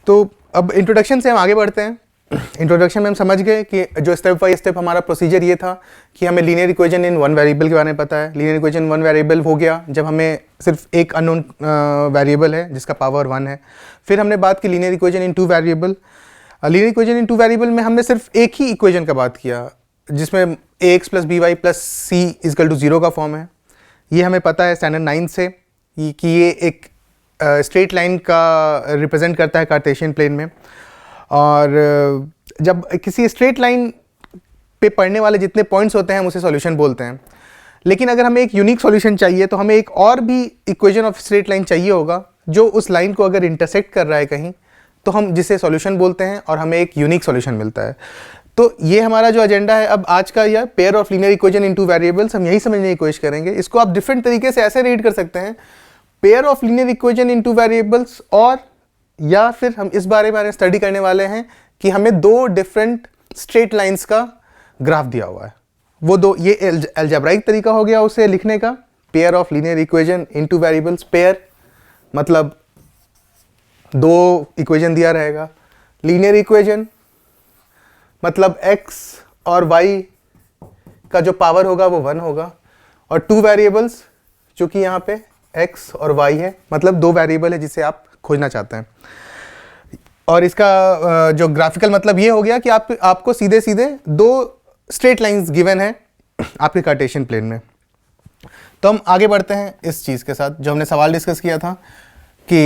तो अब इंट्रोडक्शन से हम आगे बढ़ते हैं। इंट्रोडक्शन में हम समझ गए कि जो स्टेप बाय स्टेप हमारा प्रोसीजर ये था कि हमें linear equation in one variable के बारे में पता है। लीनियर इक्वेशन वन वेरिएबल हो गया जब हमें सिर्फ एक अननोन वेरिएबल है जिसका पावर 1 है। फिर हमने बात की linear equation in two variable. Linear equation in two variable में हमने सिर्फ एक ही इक्वेशन का बात किया जिसमें ax plus b y plus c equal to 0 का फॉर्म है। ये हमें पता है स्टैंडर्ड 9 से कि ये एक स्ट्रेट लाइन का रिप्रेजेंट करता है कार्टेशियन प्लेन में। और जब किसी स्ट्रेट लाइन पे पढ़ने वाले जितने पॉइंट्स होते हैं हम उसे सॉल्यूशन बोलते हैं। लेकिन अगर हमें एक यूनिक सॉल्यूशन चाहिए तो हमें एक और भी इक्वेशन ऑफ स्ट्रेट लाइन चाहिए होगा जो उस लाइन को अगर इंटरसेक्ट कर रहा है कहीं, तो हम जिसे सॉल्यूशन बोलते हैं और हमें एक यूनिक सॉल्यूशन मिलता है। तो ये हमारा जो एजेंडा है अब आज का, यह pair of linear equation in two variables, हम यही समझने की कोशिश करेंगे। इसको आप डिफरेंट तरीके से ऐसे रीड कर सकते हैं, pair of linear equation in two variables, और या फिर हम इस बारे में स्टडी करने वाले हैं कि हमें दो डिफरेंट स्ट्रेट लाइंस का ग्राफ दिया हुआ है। वो दो, ये अलजेब्राइक तरीका हो गया उसे लिखने का, pair of linear equation in two variables. Pair मतलब दो इक्वेशन दिया रहेगा, लीनियर इक्वेशन मतलब x और y का जो पावर होगा वो 1 होगा, और टू वेरिएबल्स चूंकि यहाँ पे x और y है मतलब दो वेरिएबल है जिसे आप खोजना चाहते हैं। और इसका जो ग्राफिकल मतलब ये हो गया कि आपको सीधे सीधे दो स्ट्रेट लाइंस गिवन है आपके कार्टेशियन प्लेन में। तो हम आगे बढ़ते हैं इस चीज़ के साथ जो हमने सवाल डिस्कस किया था कि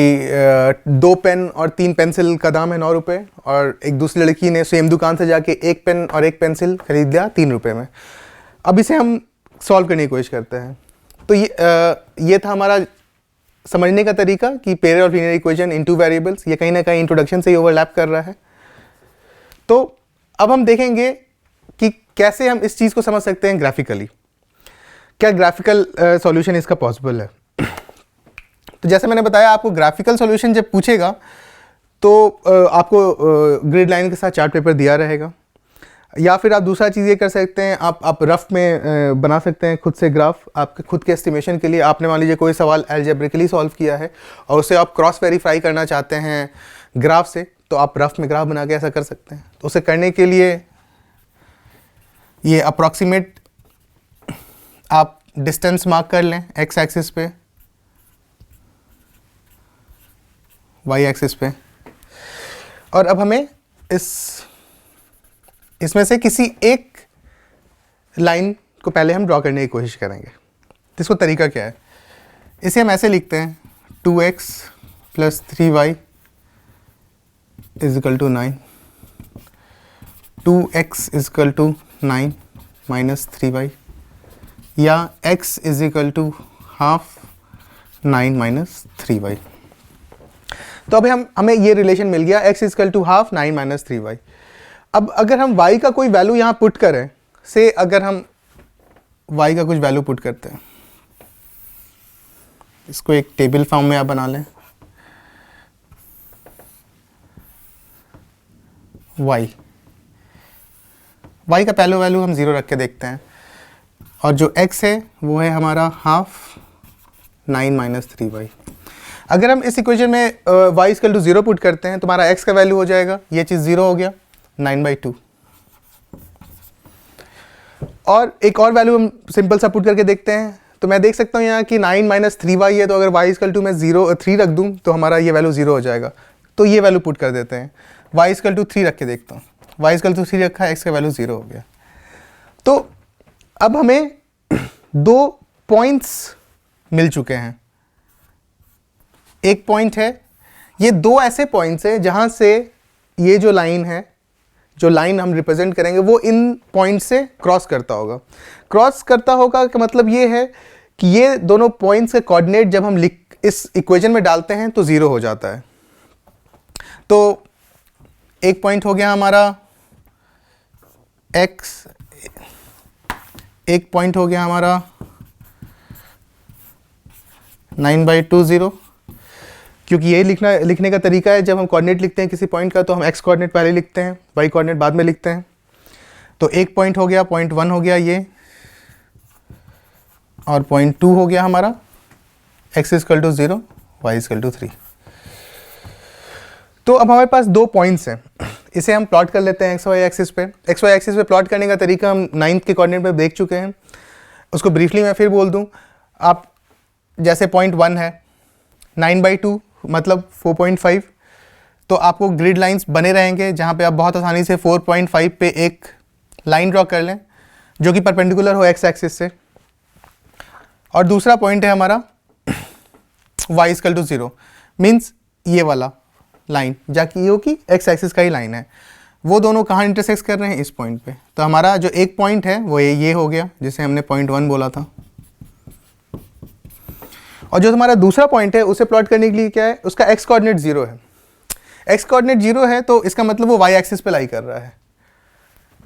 2 पेन और 3 पेंसिल का दाम है 9 रुपये, और एक दूसरी लड़की ने सेम दुकान से जाके 1 पेन और 1 पेंसिल खरीद लिया 3 रुपये में। अब इसे हम सॉल्व करने की कोशिश करते हैं। तो ये था हमारा समझने का तरीका कि pair of linear equation in two variables, ये कहीं ना कहीं इंट्रोडक्शन से ही ओवरलैप कर रहा है। तो अब हम देखेंगे कि कैसे हम इस चीज़ को समझ सकते हैं ग्राफिकली, क्या ग्राफिकल सॉल्यूशन इसका पॉसिबल है। तो जैसे मैंने बताया, आपको ग्राफिकल सॉल्यूशन जब पूछेगा तो आपको ग्रिड लाइन के साथ चार्ट पेपर दिया रहेगा, या फिर आप दूसरा चीज़ ये कर सकते हैं, आप रफ में बना सकते हैं खुद से ग्राफ आपके खुद के एस्टिमेशन के लिए। आपने मान लीजिए कोई सवाल अलजेब्रिकली सॉल्व किया है और उसे आप क्रॉस वेरीफाई करना चाहते हैं ग्राफ से, तो आप रफ में ग्राफ बना के ऐसा कर सकते हैं। तो उसे करने के लिए ये अप्रॉक्सीमेट आप डिस्टेंस मार्क कर लें एक्स एक्सिस पे, वाई एक्सिस पे, और अब हमें इसमें से किसी एक लाइन को पहले हम ड्रॉ करने की कोशिश करेंगे। तो इसको तरीका क्या है, इसे हम ऐसे लिखते हैं 2x plus 3y equal to 9, 2x equal to 9 minus 3y, या x equal to half 9 minus 3y। तो अभी हमें ये रिलेशन मिल गया, x equal to half 9 minus 3y। अब अगर हम y का कोई वैल्यू यहाँ पुट करें, से अगर हम y का कुछ वैल्यू पुट करते हैं, इसको एक टेबल फॉर्म में आप बना लें, y का पहला वैल्यू हम 0 रख के देखते हैं, और जो x है वो है हमारा हाफ 9 माइनस 3y। अगर हम इस इक्वेशन में y इक्वल टू 0 पुट करते हैं तो हमारा x का वैल्यू हो जाएगा, ये चीज़ 0 हो गया 9/2। और एक और वैल्यू हम सिंपल सा पुट करके देखते हैं, तो मैं देख सकता हूँ यहाँ कि 9 माइनस 3y है, तो अगर y इक्वल टू मैं 3 रख दूँ तो हमारा ये वैल्यू 0 हो जाएगा। तो ये वैल्यू पुट कर देते हैं, y इक्वल टू 3 रख के देखता हूँ, y इक्वल टू 3 रखा है, x का वैल्यू 0 हो गया। तो अब हमें दो पॉइंट्स मिल चुके हैं। एक पॉइंट है, ये दो ऐसे पॉइंट्स हैं जहाँ से ये जो लाइन है, जो लाइन हम रिप्रेजेंट करेंगे वो इन पॉइंट से क्रॉस करता होगा। क्रॉस करता होगा का मतलब ये है कि ये दोनों पॉइंट्स के कोऑर्डिनेट जब हम इस इक्वेशन में डालते हैं तो 0 हो जाता है। तो एक पॉइंट हो गया हमारा x, एक पॉइंट हो गया हमारा 9/2 0, क्योंकि यही लिखने का तरीका है। जब हम कोऑर्डिनेट लिखते हैं किसी पॉइंट का तो हम x कोऑर्डिनेट पहले लिखते हैं, y कोऑर्डिनेट बाद में लिखते हैं। तो एक पॉइंट हो गया, पॉइंट 1 हो गया ये, और पॉइंट 2 हो गया हमारा x equal to 0, y equal to 3। तो अब हमारे पास दो पॉइंट्स हैं, इसे हम प्लॉट कर लेते हैं एक्स वाई एक्सिस पे। एक्स वाई एक्सिस पे प्लॉट करने का तरीका हम 9th के कोऑर्डिनेट पे देख चुके हैं, उसको ब्रीफली मैं फिर बोल दूं। आप जैसे पॉइंट 1 है 9/2 मतलब 4.5, तो आपको ग्रिड लाइंस बने रहेंगे जहाँ पे आप बहुत आसानी से 4.5 पे एक लाइन ड्रॉ कर लें जो कि परपेंडिकुलर हो एक्स एक्सिस से। और दूसरा पॉइंट है हमारा y = 0, मीन्स ये वाला लाइन जाकि ये कि एक्स एक्सिस का ही लाइन है, वो दोनों कहाँ इंटरसेक्ट कर रहे हैं, इस पॉइंट पे। तो हमारा जो एक पॉइंट है वो ये हो गया जिसे हमने पॉइंट 1 बोला था। और जो हमारा दूसरा पॉइंट है उसे प्लॉट करने के लिए क्या है, उसका एक्स कोऑर्डिनेट 0 है। एक्स कोऑर्डिनेट 0 है तो इसका मतलब वो वाई एक्सिस पे लाई कर रहा है।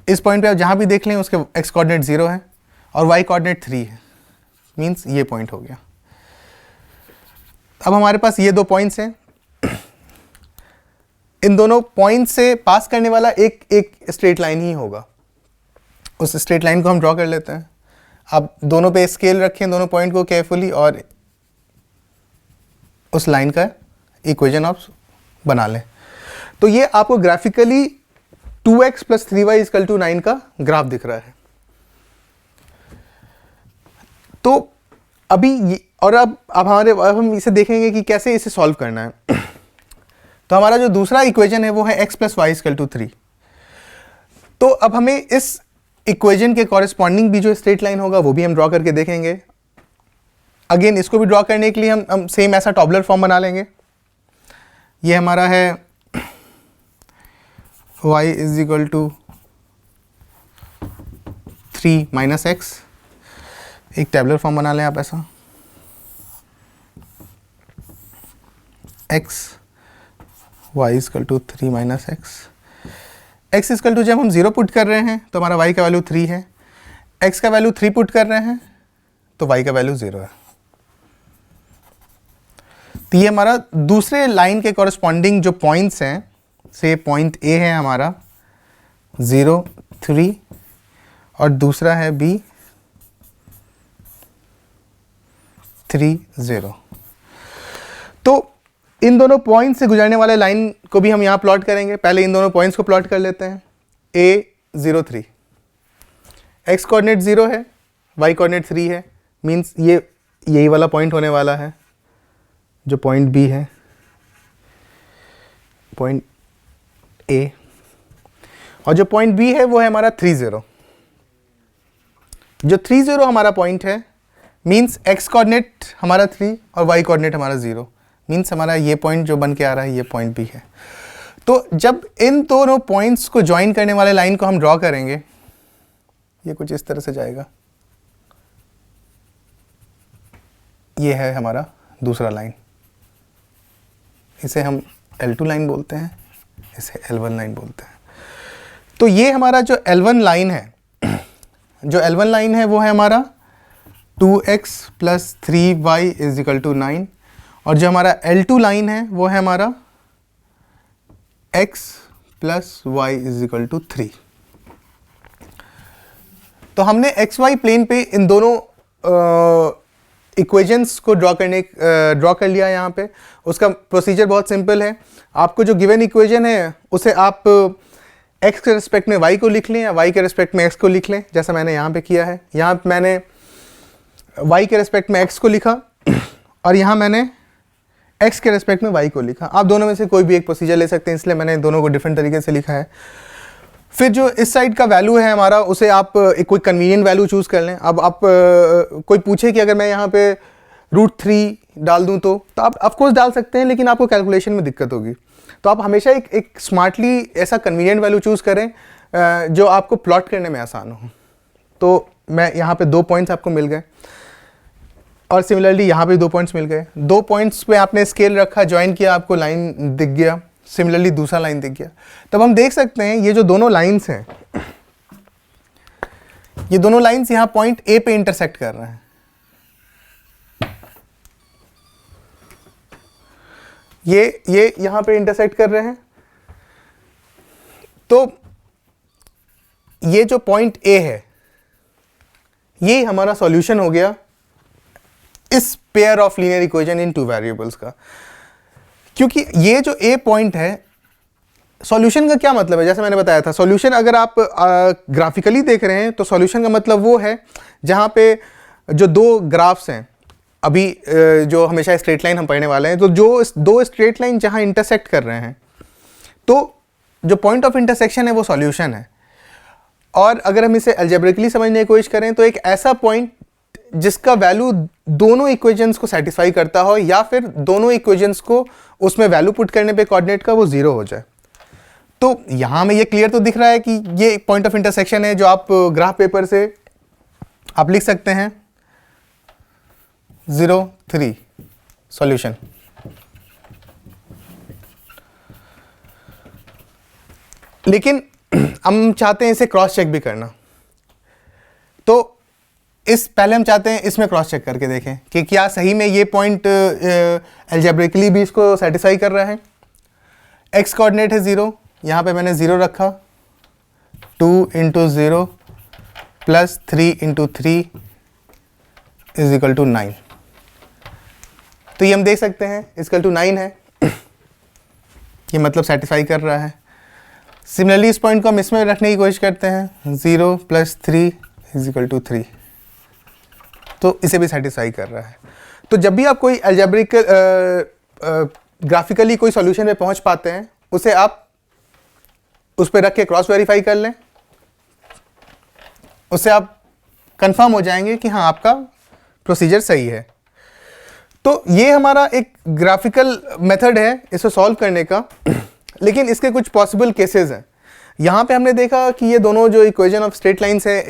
इस पॉइंट पे आप जहाँ भी देख लें उसके एक्स कोऑर्डिनेट 0 है और वाई कोऑर्डिनेट 3 है, मीन्स ये पॉइंट हो गया। अब हमारे पास ये दो पॉइंट्स हैं, इन दोनों पॉइंट से पास करने वाला एक स्ट्रेट लाइन ही होगा। उस स्ट्रेट लाइन को हम ड्रॉ कर लेते हैं। आप दोनों पे स्केल रखें दोनों पॉइंट को केयरफुली और उस लाइन का इक्वेशन आप बना लें। तो ये आपको ग्राफिकली 2x + 3y = 9 का ग्राफ दिख रहा है। तो अभी और अब हम इसे देखेंगे कि कैसे इसे सॉल्व करना है। तो हमारा जो दूसरा इक्वेशन है वो है x + y = 3। तो अब हमें इस इक्वेशन के कॉरेस्पॉन्डिंग भी जो स्ट्रेट लाइन होगा वो भी हम ड्रॉ करके देखेंगे। अगेन इसको भी ड्रॉ करने के लिए हम सेम ऐसा टॉबलर फॉर्म बना लेंगे। ये हमारा है y = 3 - x, एक टेबलर फॉर्म बना लें आप ऐसा। x y = 3 - x। x = जब हम 0 पुट कर रहे हैं तो हमारा y का वैल्यू 3 है, x का वैल्यू 3 पुट कर रहे हैं तो y का वैल्यू 0 है। तो ये हमारा दूसरे लाइन के कॉरेस्पॉन्डिंग जो पॉइंट्स हैं, से पॉइंट A है हमारा 0 3 और दूसरा है B 3 0। तो इन दोनों पॉइंट से गुजरने वाले लाइन को भी हम यहाँ प्लॉट करेंगे। पहले इन दोनों पॉइंट्स को प्लॉट कर लेते हैं। A 0 3, x कोऑर्डिनेट 0 है, y कोऑर्डिनेट 3 है, मीन्स यही वाला पॉइंट होने वाला है जो पॉइंट B है, पॉइंट A। और जो पॉइंट B है वो है हमारा 3 0। जो 3 0 हमारा पॉइंट है, मीन्स x कोऑर्डिनेट हमारा 3 और y कोऑर्डिनेट हमारा 0, मीन्स हमारा ये पॉइंट जो बन के आ रहा है ये पॉइंट B है। तो जब इन दोनों पॉइंट्स को ज्वाइन करने वाले लाइन को हम ड्रॉ करेंगे, ये कुछ इस तरह से जाएगा। ये है हमारा दूसरा लाइन, इसे हम L2 लाइन बोलते हैं, इसे L1 लाइन बोलते हैं। तो ये हमारा जो L1 लाइन है, जो L1 लाइन है वो है हमारा 2x + 3y = 9, और जो हमारा L2 लाइन है वो है हमारा x + y = 3। तो हमने xy प्लेन पे इन दोनों इक्वेशंस को ड्रॉ कर लिया यहाँ पे। उसका प्रोसीजर बहुत सिंपल है। आपको जो गिवन इक्वेशन है उसे आप x के रिस्पेक्ट में y को लिख लें या y के रिस्पेक्ट में x को लिख लें, जैसा मैंने यहाँ पे किया है। यहाँ मैंने y के रिस्पेक्ट में x को लिखा और यहाँ मैंने x के रिस्पेक्ट में y को लिखा। आप दोनों में से कोई भी एक प्रोसीजर ले सकते हैं, इसलिए मैंने दोनों को डिफरेंट तरीके से लिखा है। फिर जो इस साइड का वैल्यू है हमारा, उसे आप एक कोई कन्वीनियंट वैल्यू चूज़ कर लें। अब आप कोई पूछे कि अगर मैं यहाँ पे √3 डाल दूँ तो आप ऑफकोर्स डाल सकते हैं, लेकिन आपको कैलकुलेशन में दिक्कत होगी। तो आप हमेशा एक स्मार्टली ऐसा कन्वीनियंट वैल्यू चूज़ करें जो आपको प्लॉट करने में आसान हो। तो मैं यहाँ पे 2 पॉइंट्स आपको मिल गए और सिमिलरली यहाँ पे 2 पॉइंट्स मिल गए। 2 पॉइंट्स पे आपने स्केल रखा, ज्वाइन किया, आपको लाइन दिख गया, सिमिलरली दूसरा लाइन दिख गया। तब हम देख सकते हैं ये जो दोनों लाइंस हैं, ये दोनों लाइंस यहाँ पॉइंट A पे इंटरसेक्ट कर रहे हैं। ये यहाँ पे इंटरसेक्ट कर रहे हैं। तो ये जो पॉइंट A है, ये हमारा सॉल्यूशन हो गया इस pair of linear equation in 2 variables का। क्योंकि ये जो A पॉइंट है सॉल्यूशन का क्या मतलब है, जैसे मैंने बताया था सॉल्यूशन अगर आप ग्राफिकली देख रहे हैं तो सॉल्यूशन का मतलब वो है जहाँ पे जो दो ग्राफ्स हैं, अभी जो हमेशा स्ट्रेट लाइन हम पढ़ने वाले हैं, तो जो दो स्ट्रेट लाइन जहाँ इंटरसेक्ट कर रहे हैं तो जो पॉइंट ऑफ इंटरसेक्शन है वो सॉल्यूशन है। और अगर हम इसे अलजेब्रिकली समझने की कोशिश करें तो एक ऐसा पॉइंट जिसका वैल्यू दोनों इक्वेशंस को सेटिस्फाई करता हो या फिर दोनों इक्वेशंस को उसमें वैल्यू पुट करने पे कोऑर्डिनेट का वो जीरो हो जाए। तो यहाँ में ये क्लियर तो दिख रहा है कि ये पॉइंट ऑफ इंटरसेक्शन है जो आप ग्राफ पेपर से आप लिख सकते हैं 0 3 सॉल्यूशन। लेकिन हम चाहते हैं इसे क्रॉस चेक भी करना, तो पहले हम चाहते हैं इसमें क्रॉस चेक करके देखें कि क्या सही में ये पॉइंट अलजेब्रिकली भी इसको सेटिस्फाई कर रहा है। एक्स कोऑर्डिनेट है 0, यहाँ पे मैंने 0 रखा, 2 × 0 प्लस 3 × 3 इज इक्वल टू 9। तो ये हम देख सकते हैं इक्वल टू 9 है, ये मतलब सेटिस्फाई कर रहा है। सिमिलरली इस पॉइंट को हम इसमें रखने की कोशिश करते हैं, 0 + 3 इज इक्वल टू 3, तो इसे भी सेटिस्फाई कर रहा है। तो जब भी आप कोई अलजेब्रिकल ग्राफिकली कोई सॉल्यूशन पे पहुंच पाते हैं, उसे आप उस पर रख के क्रॉस वेरीफाई कर लें, उससे आप कंफर्म हो जाएंगे कि हाँ आपका प्रोसीजर सही है। तो ये हमारा एक ग्राफिकल मेथड है इसे सॉल्व करने का। लेकिन इसके कुछ पॉसिबल केसेस हैं। यहाँ पे हमने देखा कि ये दोनों जो इक्वेशन ऑफ स्ट्रेट लाइंस है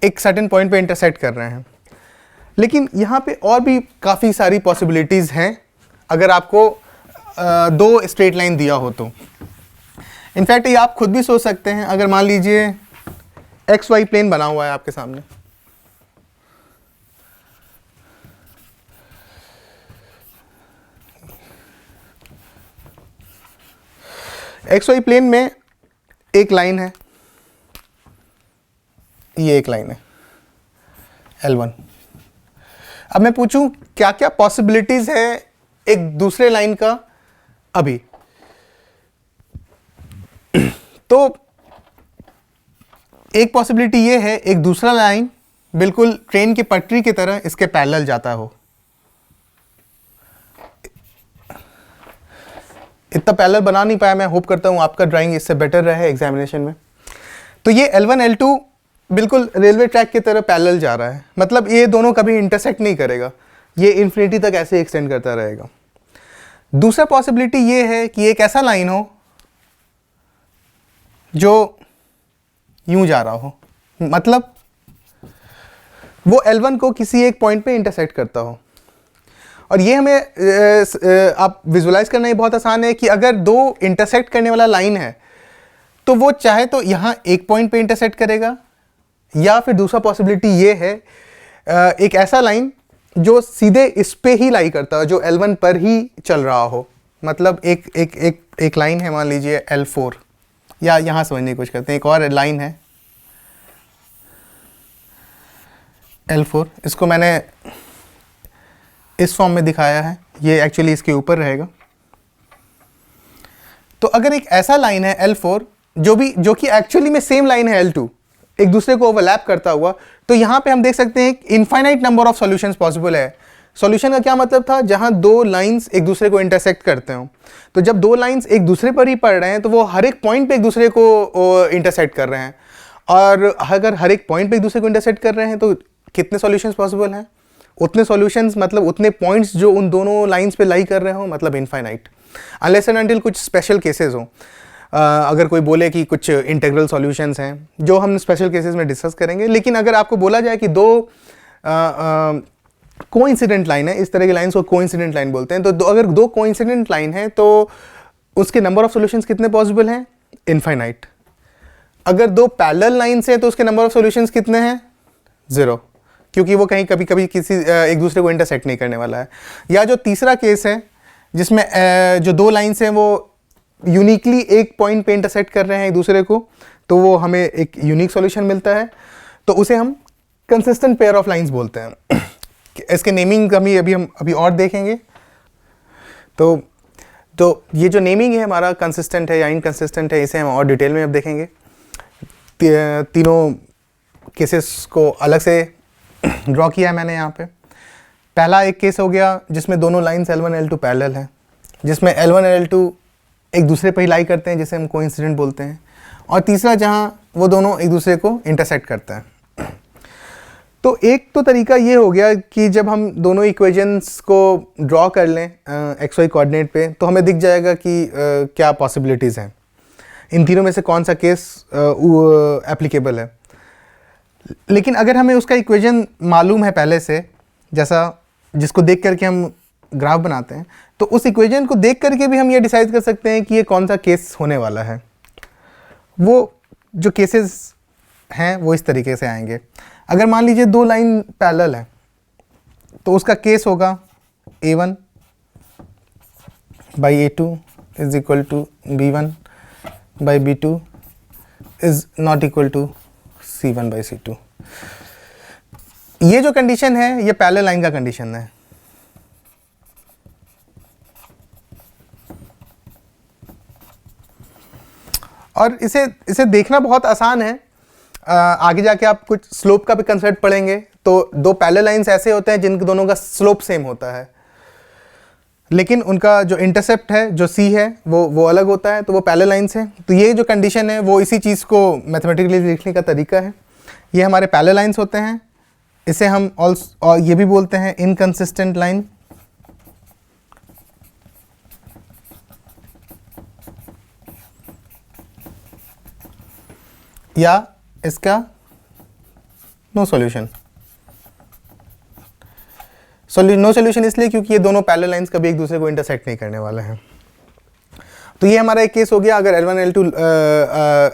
एक सर्टेन पॉइंट पे इंटरसेक्ट कर रहे हैं, लेकिन यहाँ पे और भी काफ़ी सारी पॉसिबिलिटीज़ हैं अगर आपको दो स्ट्रेट लाइन दिया हो तो। इनफैक्ट ये आप खुद भी सोच सकते हैं, अगर मान लीजिए एक्स वाई प्लेन बना हुआ है आपके सामने, एक्स वाई प्लेन में एक लाइन है, ये एक लाइन है L1। अब मैं पूछूं क्या क्या पॉसिबिलिटीज है एक दूसरे लाइन का अभी, तो एक पॉसिबिलिटी ये है एक दूसरा लाइन बिल्कुल ट्रेन की पटरी की तरह इसके पैरेलल जाता हो। इतना पैरेलल बना नहीं पाया मैं, होप करता हूँ आपका ड्राइंग इससे बेटर रहे एग्जामिनेशन में। तो ये L1 L2 बिल्कुल रेलवे ट्रैक की तरह पैरेलल जा रहा है, मतलब ये दोनों कभी इंटरसेक्ट नहीं करेगा, ये इन्फिनिटी तक ऐसे एक्सटेंड करता रहेगा। दूसरा पॉसिबिलिटी ये है कि एक ऐसा लाइन हो जो यूं जा रहा हो, मतलब वो L1 को किसी एक पॉइंट पे इंटरसेक्ट करता हो। और ये हमें आप विजुलाइज करना ही बहुत आसान है कि अगर दो इंटरसेक्ट करने वाला लाइन है तो वो चाहे तो यहाँ एक पॉइंट पे इंटरसेक्ट करेगा, या फिर दूसरा पॉसिबिलिटी ये है एक ऐसा लाइन जो सीधे इस पे ही लाई करता हो, जो L1 पर ही चल रहा हो। मतलब एक लाइन है, मान लीजिए L4, या यहाँ समझने की कोशिश करते हैं, एक और लाइन है L4, इसको मैंने इस फॉर्म में दिखाया है, ये एक्चुअली इसके ऊपर रहेगा। तो अगर एक ऐसा लाइन है L4 जो कि एक्चुअली में सेम लाइन है L2, एक दूसरे को ओवरलैप करता हुआ, तो यहाँ पे हम देख सकते हैं infinite number of solutions possible है। सॉल्यूशन का क्या मतलब था, जहाँ दो लाइंस एक दूसरे को इंटरसेक्ट करते हो। तो जब दो लाइंस एक दूसरे पर ही पड़ रहे हैं तो वो हर एक पॉइंट पे एक दूसरे को इंटरसेक्ट कर रहे हैं, और अगर हर एक पॉइंट पे एक दूसरे को इंटरसेक्ट कर रहे हैं तो कितने सॉल्यूशंस पॉसिबल हैं, उतने सॉल्यूशंस, मतलब उतने पॉइंट्स जो उन दोनों लाइंस पे लाई कर रहे हो, मतलब इनफाइनाइट, अनलेस एंड अनटिल कुछ स्पेशल केसेस हो। अगर कोई बोले कि कुछ इंटीग्रल सॉल्यूशंस हैं, जो हम स्पेशल केसेस में डिस्कस करेंगे। लेकिन अगर आपको बोला जाए कि दो कोइंसिडेंट लाइन है, इस तरह की लाइंस को कोइंसिडेंट लाइन बोलते हैं, तो अगर दो कोइंसिडेंट लाइन है तो उसके नंबर ऑफ सॉल्यूशंस कितने पॉसिबल हैं, इनफाइनाइट। अगर दो पैरेलल लाइंस हैं तो उसके नंबर ऑफ सॉल्यूशंस कितने हैं, 0, क्योंकि वो कहीं कभी कभी किसी एक दूसरे को इंटरसेक्ट नहीं करने वाला है। या जो तीसरा केस है जिसमें जो दो लाइंस हैं वो यूनिकली एक पॉइंट पे इंटरसेक्ट कर रहे हैं एक दूसरे को, तो वो हमें एक यूनिक सॉल्यूशन मिलता है, तो उसे हम कंसिस्टेंट पेयर ऑफ लाइंस बोलते हैं। इसके नेमिंग हम अभी और देखेंगे। तो तो ये जो नेमिंग है हमारा कंसिस्टेंट है या इनकंसिस्टेंट है, इसे हम और डिटेल में अब देखेंगे। तीनों केसेस को अलग से ड्रॉ किया है मैंने यहाँ पे। पहला एक केस हो गया जिसमें दोनों लाइंस L1 L2 पैरेलल हैं, जिसमें L1 L2 एक दूसरे पर ही लाई करते हैं, जिसे हम कोइंसिडेंट बोलते हैं। और तीसरा जहाँ वो दोनों एक दूसरे को इंटरसेक्ट करते हैं। तो एक तो तरीका ये हो गया कि जब हम दोनों इक्वेशंस को ड्रॉ कर लें एक्स वाई कोऑर्डिनेट पे, तो हमें दिख जाएगा कि क्या पॉसिबिलिटीज़ हैं, इन तीनों में से कौन सा केस एप्लीकेबल है। लेकिन अगर हमें उसका इक्वेशन मालूम है पहले से, जैसा जिसको देख करके हम ग्राफ बनाते हैं, तो उस इक्वेशन को देख करके भी हम ये डिसाइड कर सकते हैं कि ये कौन सा केस होने वाला है। वो जो केसेस हैं वो इस तरीके से आएंगे। अगर मान लीजिए दो लाइन पैरेलल है, तो उसका केस होगा A1 by A2 is equal to B1 by B2 is not equal to C1 by C2। ये जो कंडीशन है ये पैरेलल लाइन का कंडीशन है। और इसे देखना बहुत आसान है। आगे जाके आप कुछ स्लोप का भी कंसेप्ट पढ़ेंगे, तो दो पैरेलल लाइंस ऐसे होते हैं जिनके दोनों का स्लोप सेम होता है, लेकिन उनका जो इंटरसेप्ट है, जो C है, वो अलग होता है, तो वो पैरेलल लाइंस है। तो ये जो कंडीशन है वो इसी चीज़ को मैथमेटिकली लिखने का तरीका है। ये हमारे पैरेलल लाइंस होते हैं। इसे हम और ये भी बोलते हैं इनकंसिस्टेंट लाइन, या इसका नो सॉल्यूशन। नो सॉल्यूशन इसलिए क्योंकि ये दोनों पैरेलल लाइंस कभी एक दूसरे को इंटरसेक्ट नहीं करने वाले हैं। तो ये हमारा एक केस हो गया। अगर L1 L2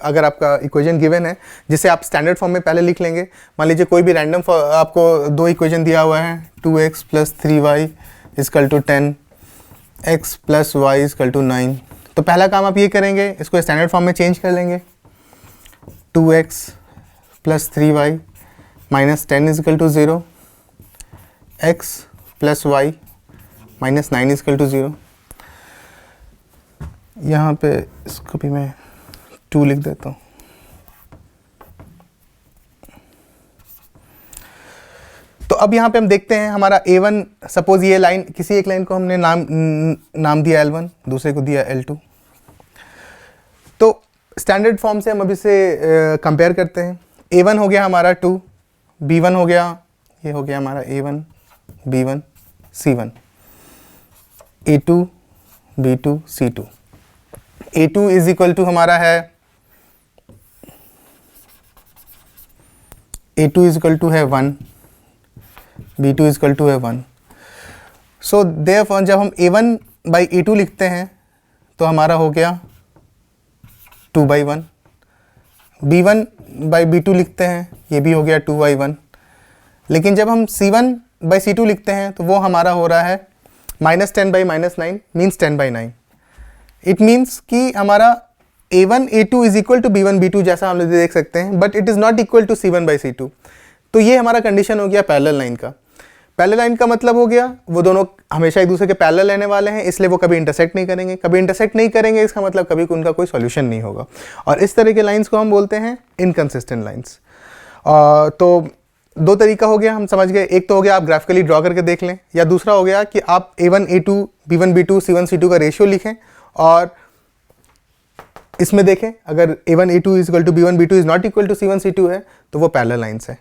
अगर आपका इक्वेशन गिवन है, जिसे आप स्टैंडर्ड फॉर्म में पहले लिख लेंगे। मान लीजिए कोई भी रैंडम आपको दो इक्वेशन दिया हुआ है, 2x + 3y = 10, x + y = 9। तो पहला काम आप ये करेंगे, इसको स्टैंडर्ड फॉर्म में चेंज कर लेंगे। 2x + 3y - 10 = 0, x + y - 9 = 0। यहाँ पे इसको भी मैं 2 लिख देता हूँ। तो अब यहाँ पे हम देखते हैं हमारा A1, सपोज ये लाइन, किसी एक लाइन को हमने नाम दिया L1, दूसरे को दिया L2। तो स्टैंडर्ड फॉर्म से हम अभी से कंपेयर करते हैं। A1 हो गया हमारा 2, B1 हो गया, ये हो गया हमारा A1, B1, C1, A2, B2, C2। A2 is equal to हमारा है, A2 इज इक्वल टू है 1, B2 इज इक्वल टू है 1। सो देयरफॉर जब हम A1 बाई A2 लिखते हैं तो हमारा हो गया 2/1। B1 बाई B2 लिखते हैं, ये भी हो गया 2/1। लेकिन जब हम C1 बाई C2 लिखते हैं तो वो हमारा हो रहा है -10 बाई -9 मीन्स 10/9। इट मीन्स कि हमारा A1 A2 is equal to B1 B2 जैसा हम लोग देख सकते हैं, but it is not equal to C1 by C2। तो ये हमारा कंडीशन हो गया पैरेलल लाइन का। पैरेलल लाइन का मतलब हो गया वो दोनों हमेशा एक दूसरे के पैरेलल रहने वाले हैं, इसलिए वो कभी इंटरसेक्ट नहीं करेंगे। कभी इंटरसेक्ट नहीं करेंगे इसका मतलब कभी उनका कोई सॉल्यूशन नहीं होगा। और इस तरह के लाइंस को हम बोलते हैं इनकंसिस्टेंट लाइंस। तो दो तरीका हो गया, हम समझ गए। एक तो हो गया आप ग्राफिकली ड्रॉ करके देख लें, या दूसरा हो गया कि आप A1 A2 B1 B2 C1 C2 का रेशियो लिखें और इसमें देखें अगर A1 A2 is equal to B1 B2 is not equal to C1 C2 है तो वो पैरेलल लाइंस है।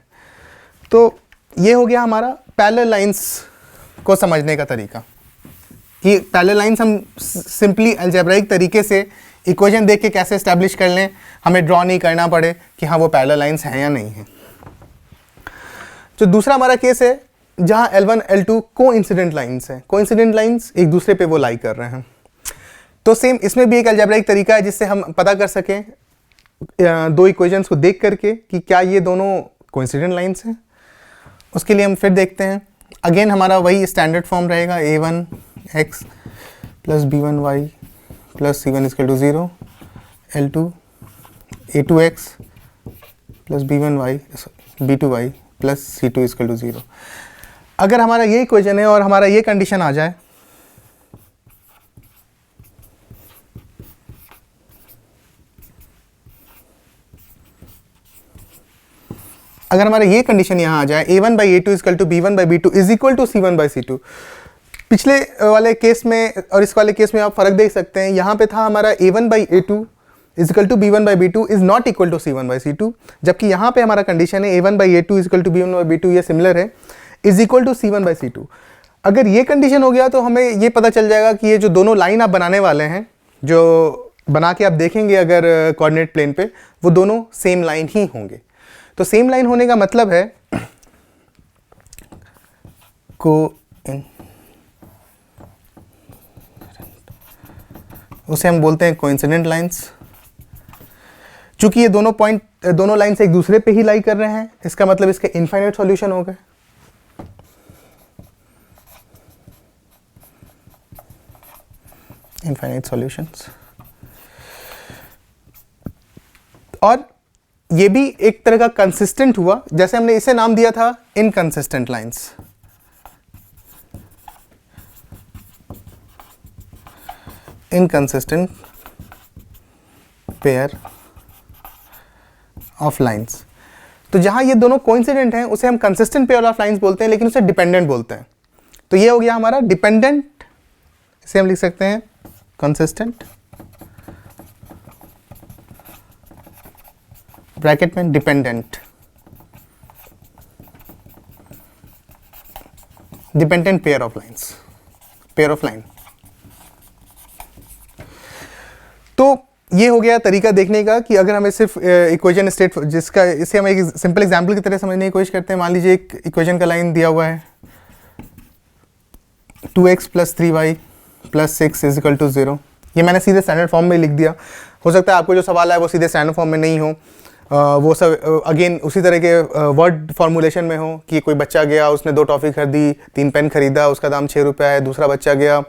तो ये हो गया हमारा पैरेलल लाइंस को समझने का तरीका, कि पैरेलल लाइंस हम सिंपली अलजेब्राइक तरीके से इक्वेशन देख के कैसे इस्टेब्लिश कर लें, हमें ड्रॉ नहीं करना पड़े कि हाँ वो पैरेलल लाइंस हैं या नहीं हैं। जो दूसरा हमारा केस है जहाँ L1 L2 कोइंसिडेंट लाइंस हैं, कोइंसिडेंट लाइंस एक दूसरे पे वो लाई कर रहे हैं। तो सेम इसमें भी एक अलजेब्राइक तरीका है जिससे हम पता कर सकें दो इक्वेशंस को देख करके कि क्या ये दोनों कोइंसिडेंट लाइंस हैं। उसके लिए हम फिर देखते हैं, अगेन हमारा वही स्टैंडर्ड फॉर्म रहेगा, A1x + B1y + C1 = 0, L2 A2x + B1y B2y + C2 = 0। अगर हमारा ये इक्वेशन है और हमारा ये कंडीशन आ जाए अगर हमारा ये कंडीशन यहाँ आ जाए a1 by a2 equal to b1 by b2 is equal to c1 by c2, पिछले वाले केस में और इस वाले केस में आप फर्क देख सकते हैं। यहाँ पे था हमारा a1 by a2 equal to b1 by b2 is not equal to c1 by c2, जबकि यहाँ पे हमारा कंडीशन है a1 by a2 equal to b1 by b2 ये सिमिलर है, is equal to c1 by c2। अगर ये condition हो गया तो हमें ये पता चल जाएगा कि ये जो दोनों लाइन आप बनाने वाले हैं, जो बना के आप देखेंगे अगर कोऑर्डिनेट प्लेन पे, वो दोनों सेम लाइन ही होंगे। तो सेम लाइन होने का मतलब है उसे हम बोलते हैं कोइंसिडेंट लाइंस। चूंकि ये दोनों लाइंस एक दूसरे पे ही लाई कर रहे हैं, इसका मतलब इसके इनफाइनाइट सॉल्यूशन हो गए। Infinite solutions. और ये भी एक तरह का कंसिस्टेंट हुआ, जैसे हमने इसे नाम दिया था inconsistent lines. Inconsistent pair of lines. तो जहां ये दोनों कोइंसिडेंट हैं उसे हम कंसिस्टेंट पेयर ऑफ लाइंस बोलते हैं, लेकिन उसे डिपेंडेंट बोलते हैं। तो ये हो गया हमारा डिपेंडेंट, इसे हम लिख सकते हैं कंसिस्टेंट, ब्रैकेट में dependent, dependent pair of lines, pair of line. तो ये हो गया तरीका देखने का कि अगर हमें सिर्फ इक्वेशन स्टेट, जिसका इसे हम एक सिंपल एग्जांपल की तरह समझने की कोशिश करते हैं। मान लीजिए एक इक्वेशन का लाइन दिया हुआ है 2x plus 3y plus 6 is equal to 0। ये मैंने सीधे स्टैंडर्ड फॉर्म में लिख दिया। हो सकता है आपको जो सवाल है वो सीधे स्टैंडर्ड फॉर्म में नहीं हो, वो सब अगेन उसी तरह के वर्ड फॉर्मुलेशन में हो कि कोई बच्चा गया, उसने 2 टॉफ़ी खरीदी, 3 पेन खरीदा, उसका दाम 6 रुपये है। दूसरा बच्चा गया,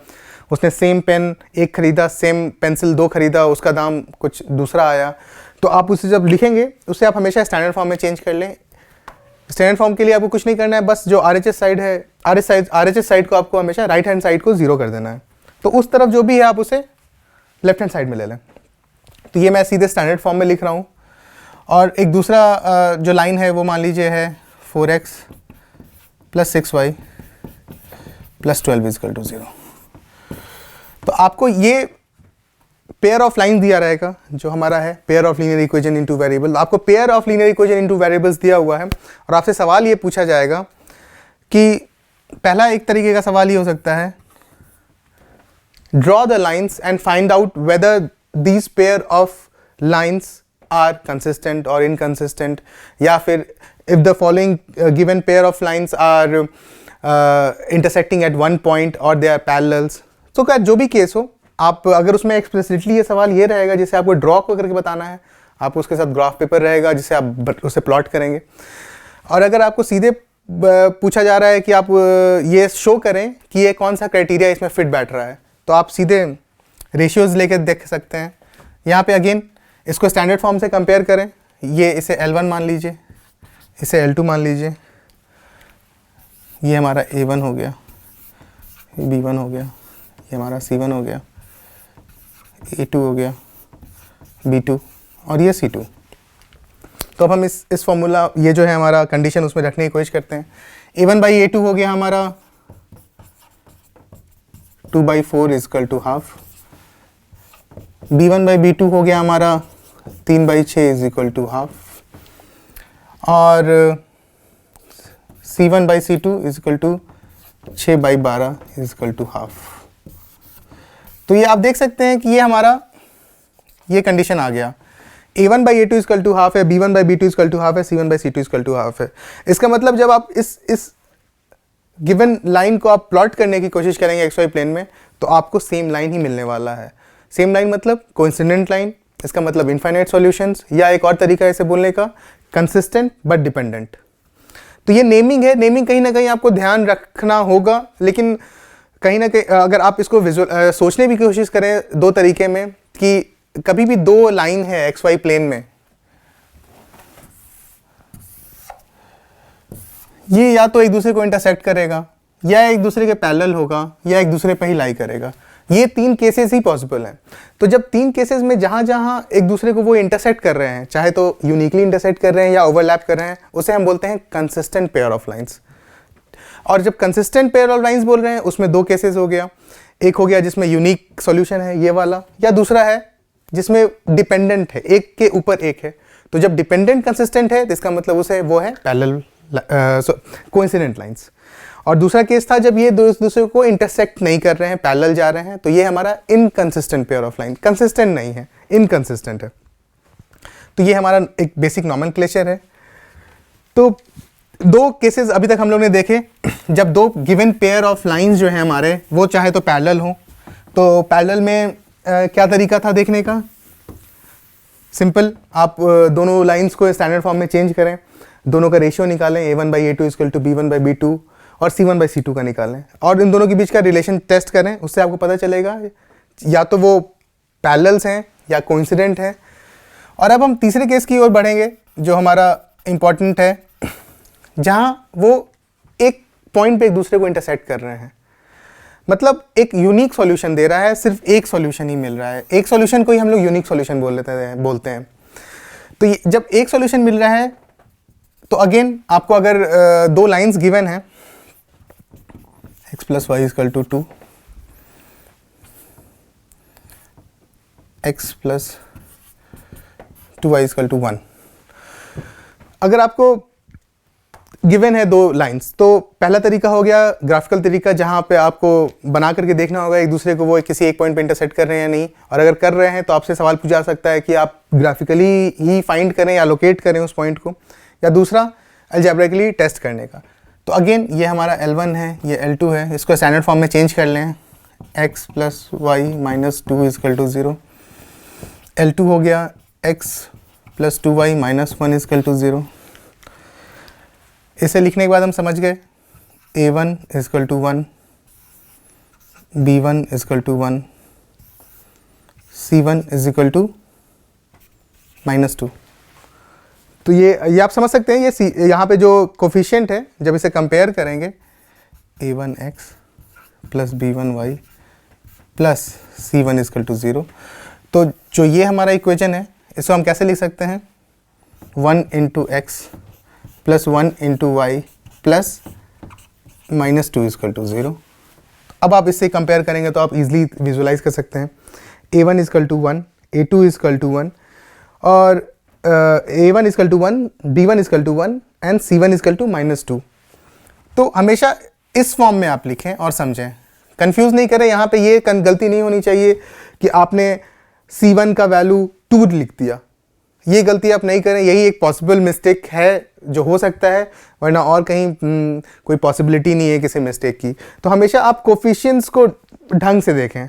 उसने सेम पेन 1 खरीदा, सेम पेंसिल 2 खरीदा, उसका दाम कुछ दूसरा आया। तो आप उसे जब लिखेंगे उसे आप हमेशा स्टैंडर्ड फॉर्म में चेंज कर लें। स्टैंडर्ड फॉर्म के लिए आपको कुछ नहीं करना है, बस जो RHS साइड है, RHS साइड को आपको हमेशा राइट हैंड साइड को 0 कर देना है। तो उस तरफ जो भी है आप उसे लेफ्ट हैंड साइड में ले लें। तो ये मैं सीधे स्टैंडर्ड फॉर्म में लिख रहा हूँ। और एक दूसरा जो लाइन है वो मान लीजिए है 4x plus 6y plus 12 is equal to 0। तो आपको ये पेयर ऑफ लाइन दिया रहेगा जो हमारा है pair of linear equation in two variable. आपको pair of linear equation in two variables दिया हुआ है और आपसे सवाल ये पूछा जाएगा कि पहला एक तरीके का सवाल ये हो सकता है, draw the lines and find out whether these pair of lines are consistent और इनकंसिस्टेंट, या फिर if the following given pair of lines are intersecting at one point और दे आर पैरेलल्स। तो क्या जो भी केस हो, आप अगर उसमें एक्सप्लिसिटली ये सवाल ये रहेगा जिसे आपको ड्रॉ करके बताना है, आपको उसके साथ ग्राफ पेपर रहेगा जिसे आप उसे प्लॉट करेंगे। और अगर आपको सीधे पूछा जा रहा है कि आप ये शो करें कि ये कौन सा क्राइटेरिया इसमें फिट बैठ रहा है, तो आप सीधे रेशियोज लेकर देख सकते हैं। यहाँ पे अगेन इसको स्टैंडर्ड फॉर्म से कंपेयर करें। ये इसे L1 मान लीजिए, इसे L2 मान लीजिए, ये हमारा A1 हो गया, B1 हो गया, ये हमारा C1 हो गया, A2 हो गया, B2 और ये C2। तो अब हम इस फॉर्मूला, ये जो है हमारा कंडीशन, उसमें रखने की कोशिश करते हैं। A1 बाई A2 हो गया हमारा 2 by 4 is equal to half. B1 by B2 हो गया हमारा 3 बाई 6 इज इक्वल टू हाफ। और C1 by C2 is equal to 6 by 12 is equal to half. तो ये आप देख सकते हैं कि ये हमारा ये कंडीशन आ गया। A1 by A2 equal to half है, B1 by B2 equal to half है, C1 by C2 equal to half है। इसका मतलब जब आप इस गिवन लाइन को आप प्लॉट करने की कोशिश करेंगे XY प्लेन में, तो आपको सेम लाइन ही मिलने वाला है। सेम लाइन मतलब कोइंसिडेंट लाइन, इसका मतलब इनफाइनाइट सॉल्यूशंस, या एक और तरीका इसे बोलने का कंसिस्टेंट बट डिपेंडेंट। तो ये नेमिंग है। नेमिंग कहीं ना कहीं आपको ध्यान रखना होगा, लेकिन कहीं ना कहीं अगर आप इसको सोचने की कोशिश करें दो तरीके में, कि कभी भी दो लाइन है XY प्लेन में, ये या तो एक दूसरे को इंटरसेक्ट करेगा, या एक दूसरे के पैरेलल होगा, या एक दूसरे पे ही लाई करेगा। ये 3 केसेस ही पॉसिबल हैं। तो जब 3 केसेस में जहाँ जहाँ एक दूसरे को वो इंटरसेक्ट कर रहे हैं, चाहे तो यूनिकली इंटरसेक्ट कर रहे हैं या ओवरलैप कर रहे हैं, उसे हम बोलते हैं कंसिस्टेंट पेयर ऑफ लाइंस। और जब कंसिस्टेंट पेयर ऑफ लाइंस बोल रहे हैं उसमें 2 केसेस हो गया, एक हो गया जिसमें यूनिक सॉल्यूशन है ये वाला, या दूसरा है जिसमें डिपेंडेंट है, एक के ऊपर एक है। तो जब डिपेंडेंट कंसिस्टेंट है तो इसका मतलब उसे वो है पैरेलल कोइंसिडेंट लाइंस। और दूसरा केस था जब ये दूसरे को इंटरसेक्ट नहीं कर रहे हैं, पैरेलल जा रहे हैं, तो ये हमारा inconsistent pair of line, consistent नहीं है, इनकंसिस्टेंट है। तो ये हमारा एक बेसिक नॉमेनक्लेचर है। तो 2 केसेस अभी तक हम लोग ने देखे, जब 2 गिवन पेयर ऑफ लाइंस जो है हमारे वो चाहे तो पैरेलल हो, तो पैरेलल में क्या तरीका था देखने का? सिंपल, आप दोनों लाइंस को स्टैंडर्ड फॉर्म में चेंज करें, दोनों का रेशियो निकालें, a1/a2 = b1/b2 और c1/c2 का निकालें, और इन दोनों के बीच का रिलेशन टेस्ट करें। उससे आपको पता चलेगा या तो वो पैरेलल्स हैं या कोइंसिडेंट हैं। और अब हम तीसरे केस की ओर बढ़ेंगे जो हमारा इम्पॉर्टेंट है, जहाँ वो एक पॉइंट पे एक दूसरे को इंटरसेक्ट कर रहे हैं। मतलब एक यूनिक सॉल्यूशन दे रहा है, सिर्फ एक सॉल्यूशन ही मिल रहा है। एक सॉल्यूशन को ही हम लोग यूनिक सॉल्यूशन बोलते हैं। तो जब एक सॉल्यूशन मिल रहा है तो अगेन आपको अगर 2 लाइंस गिवन है, x + y = 2, x + 2y = 1, अगर आपको गिवन है 2 लाइंस, तो पहला तरीका हो गया ग्राफिकल तरीका, जहाँ पे आपको बना करके देखना होगा एक दूसरे को वो किसी एक पॉइंट पे इंटरसेक्ट कर रहे हैं या नहीं, और अगर कर रहे हैं तो आपसे सवाल पूछा जा सकता है कि आप ग्राफिकली ही फाइंड करें या लोकेट करें उस पॉइंट को, या दूसरा अलजेब्रिकली टेस्ट करने का। तो अगेन ये हमारा L1 है, ये L2 है, इसको स्टैंडर्ड फॉर्म में चेंज कर लें, x + y - 2 = 0, L2 हो गया x + 2y - 1 = 0। इसे लिखने के बाद हम समझ गए a1 = 1, b1 = 1, c1 = -2। तो ये आप समझ सकते हैं, ये यहाँ पे जो कोफिशिएंट है जब इसे कंपेयर करेंगे a1x + b1y + c1 = 0, तो जो ये हमारा इक्वेशन है इसको हम कैसे लिख सकते हैं? 1 × x + 1 × y + -2 = 0। अब आप इससे कंपेयर करेंगे तो आप इजीली विजुलाइज कर सकते हैं। a1 = 1, a2 = 1 और a1 = 1, b1 = 1 एंड c1 = -2। तो हमेशा इस फॉर्म में आप लिखें और समझें, कंफ्यूज नहीं करें। यहाँ पे ये गलती नहीं होनी चाहिए कि आपने c1 का वैल्यू 2 लिख दिया, ये गलती आप नहीं करें। यही एक पॉसिबल मिस्टेक है जो हो सकता है, वरना और कहीं कोई पॉसिबिलिटी नहीं है किसी मिस्टेक की। तो हमेशा आप कोफिशिएंट्स को ढंग से देखें।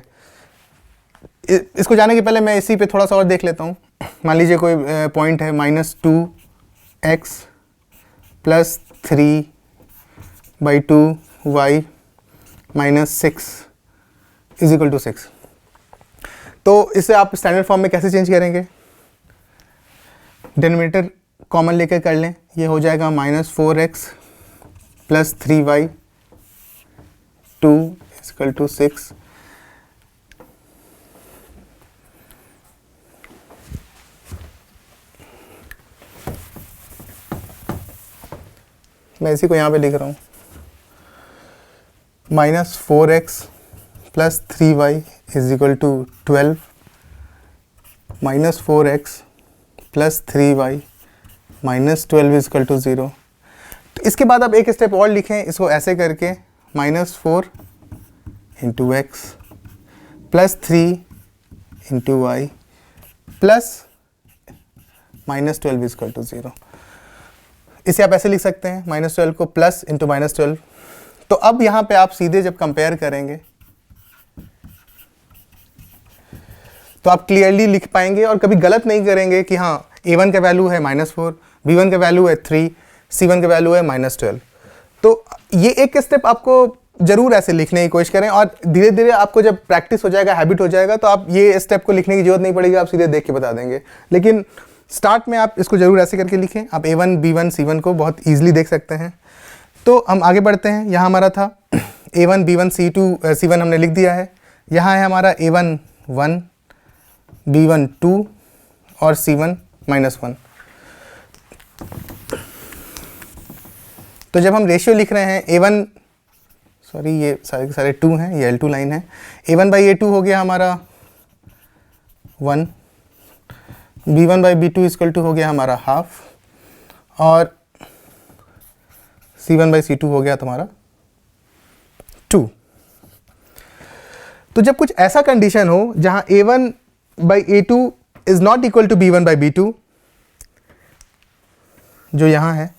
इसको जाने के पहले मैं इसी पे थोड़ा सा और देख लेता हूँ। मान लीजिए कोई पॉइंट है -2x + 3/2y - 6 = 6। तो इसे आप स्टैंडर्ड फॉर्म में कैसे चेंज करेंगे? डिनोमिनेटर कॉमन लेकर कर लें, ये हो जाएगा -4x + 3y 2 = 6। मैं इसी को यहाँ पे लिख रहा हूँ, -4x + 3y = 12, -4x + 3y - 12 = 0। तो इसके बाद आप एक स्टेप और लिखें, इसको ऐसे करके -4 × x + 3 × y + -12 = 0। इसे आप ऐसे लिख सकते हैं, -12 को प्लस × -12। तो अब यहाँ पे आप सीधे जब कंपेयर करेंगे तो आप क्लियरली लिख पाएंगे और कभी गलत नहीं करेंगे कि हाँ a1 का वैल्यू है -4, b1 का वैल्यू है 3, c1 का वैल्यू है -12। तो ये एक स्टेप आपको ज़रूर ऐसे लिखने की कोशिश करें, और धीरे धीरे आपको जब प्रैक्टिस हो जाएगा, हैबिट हो जाएगा, तो आप ये स्टेप को लिखने की जरूरत नहीं पड़ेगी, आप सीधे देख के बता देंगे। लेकिन स्टार्ट में आप इसको ज़रूर ऐसे करके लिखें। आप a1, b1, c1 को बहुत ईजिली देख सकते हैं। तो हम आगे बढ़ते हैं। यहाँ हमारा था a1, b1, c1 हमने लिख दिया है। यहाँ है हमारा A1 1, B1 2 और C1 -1। तो जब हम रेशियो लिख रहे हैं A1, सॉरी ये सारे के सारे 2 हैं, ये L2 लाइन है, A1/A2 हो गया हमारा 1, B1/B2 इक्वल टू हो गया हमारा हाफ, और C1/C2 हो गया तुम्हारा 2। तो जब कुछ ऐसा कंडीशन हो जहां A1/A2 is not equal to B1/B2, जो यहां है,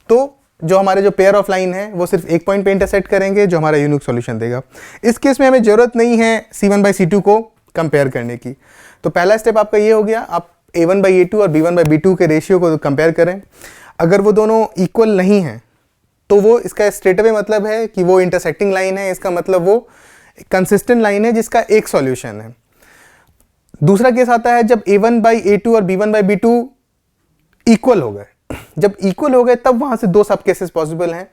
तो जो हमारे जो पेयर ऑफ लाइन है वो सिर्फ एक पॉइंट पे इंटरसेक्ट करेंगे, जो हमारा यूनिक सॉल्यूशन देगा। इस केस में हमें जरूरत नहीं है C1/C2 को कंपेयर करने की। तो पहला स्टेप आपका ये हो गया, आप A1/A2 और B1/B2 के रेशियो को कंपेयर करें। अगर वो दोनों इक्वल नहीं हैं तो वो इसका स्ट्रेट अवे मतलब है कि वो इंटरसेक्टिंग लाइन है, इसका मतलब वो कंसिस्टेंट लाइन है जिसका एक सॉल्यूशन है। दूसरा केस आता है जब A1/A2 और B1/B2 इक्वल हो गए। जब इक्वल हो गए तब वहां से दो सब केसेस पॉसिबल हैं।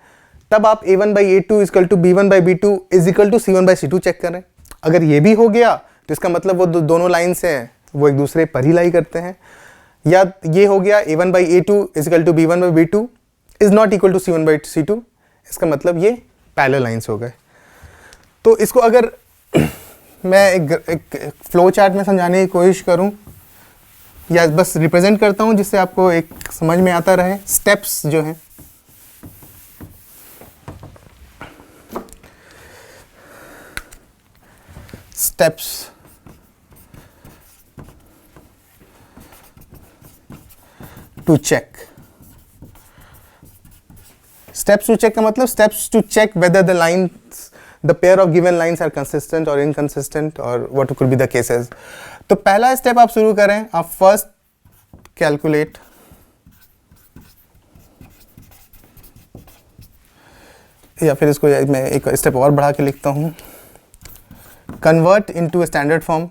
तब आप A1/A2 equal to B1/B2 is equal to C1/C2 check करें। अगर ये भी हो गया तो इसका मतलब वो दोनों लाइन से हैं वो एक दूसरे पर ही लाई करते हैं। या ये हो गया A1/A2 is equal to B1/B2 is not equal to C1/C2, इसका मतलब ये पैरेलल लाइंस हो गए। तो इसको अगर मैं एक फ्लो चार्ट में समझाने की कोशिश करूं या बस रिप्रेजेंट करता हूं जिससे आपको एक समझ में आता रहे, स्टेप्स जो हैं, steps to check. Steps to check का मतलब steps to check whether the lines, the pair of given lines are consistent or inconsistent or what could be the cases। तो पहला स्टेप आप शुरू करें, आप फर्स्ट कैलकुलेट या फिर इसको मैं एक स्टेप और बढ़ा के लिखता हूं, convert into standard form.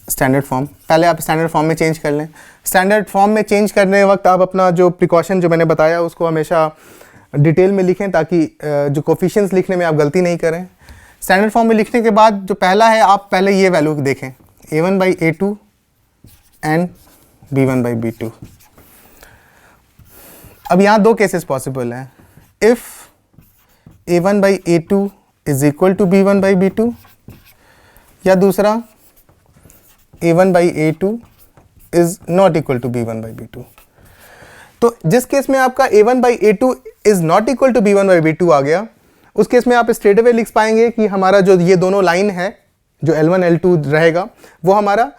Standard form पहले आप स्टैंडर्ड फॉर्म में चेंज कर लें। स्टैंडर्ड फॉर्म में चेंज करने वक्त आप अपना जो प्रिकॉशन जो मैंने बताया उसको हमेशा डिटेल में लिखें ताकि जो कोफिशिएंट्स लिखने में आप गलती नहीं करें। स्टैंडर्ड फॉर्म में लिखने के बाद जो पहला है आप पहले ये वैल्यू देखें, A1/A2 एंड B1/B2। अब यहाँ दो केसेस पॉसिबल हैं, if A1/A2 is equal to B1/B2 या दूसरा A1/A2 is not equal to B1/B2। तो जिस केस में आपका A1/A2 is not equal to B1/B2 आ गया, उस केस में आप स्ट्रेट अवे लिख पाएंगे कि हमारा जो ये दोनों लाइन है जो L1 L2 रहेगा वो हमारा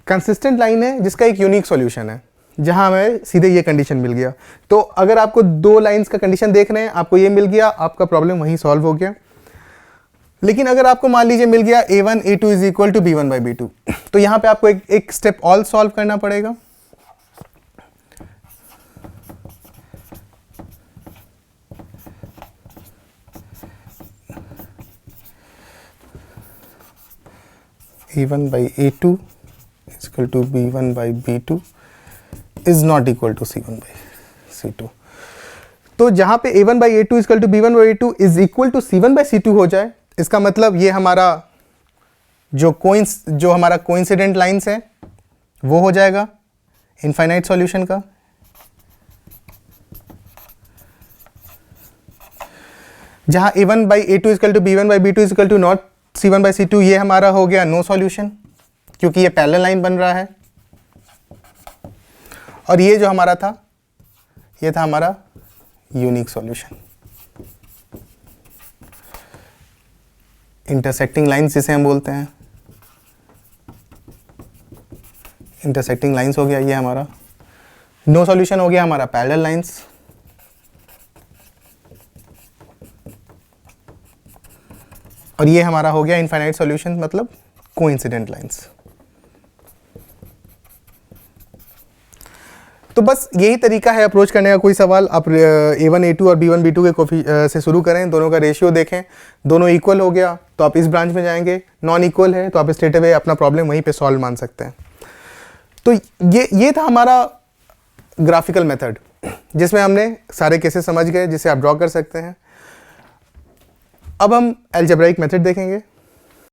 कंसिस्टेंट लाइन है जिसका एक यूनिक सॉल्यूशन है, जहां हमें सीधे ये कंडीशन मिल गया। तो अगर आपको दो लाइंस का कंडीशन देख रहे हैं, आपको ये मिल गया, आपका प्रॉब्लम वहीं सॉल्व हो गया। लेकिन अगर आपको मान लीजिए मिल गया A1/A2 is equal to B1/B2, तो यहाँ पे आपको एक स्टेप ऑल सॉल्व करना पड़ेगा। A1/A2 is equal to B1/B2 is not equal to C1/C2। तो जहां पे A1/A2 is equal to B1/B2 is equal to C1/C2 हो जाए, इसका मतलब ये हमारा जो हमारा कोइंसिडेंट लाइंस है वो हो जाएगा इनफाइनाइट सॉल्यूशन का। जहां A1/A2 is equal to B1/B2 is equal to not C1/C2, ये हमारा हो गया नो सॉल्यूशन क्योंकि ये पैरेलल लाइन बन रहा है। और ये जो हमारा था ये था हमारा यूनिक सॉल्यूशन। इंटरसेक्टिंग लाइंस जिसे हम बोलते हैं, इंटरसेक्टिंग लाइंस हो गया ये हमारा। नो सॉल्यूशन हो गया हमारा पैरेलल लाइंस। और ये हमारा हो गया इनफाइनाइट सॉल्यूशन, मतलब कोइंसिडेंट लाइंस। तो बस यही तरीका है अप्रोच करने का। कोई सवाल आप A1/A2 और B1/B2 के से शुरू करें, दोनों का रेशियो देखें, दोनों इक्वल हो गया तो आप इस ब्रांच में जाएंगे, नॉन इक्वल है तो आप स्ट्रेट अवे अपना प्रॉब्लम वहीं पे सॉल्व मान सकते हैं। तो ये था हमारा ग्राफिकल मेथड। जिसमें हमने सारे केसेस समझ गए जिसे आप ड्रॉ कर सकते हैं। अब हम अलजेब्राइक मेथड देखेंगे।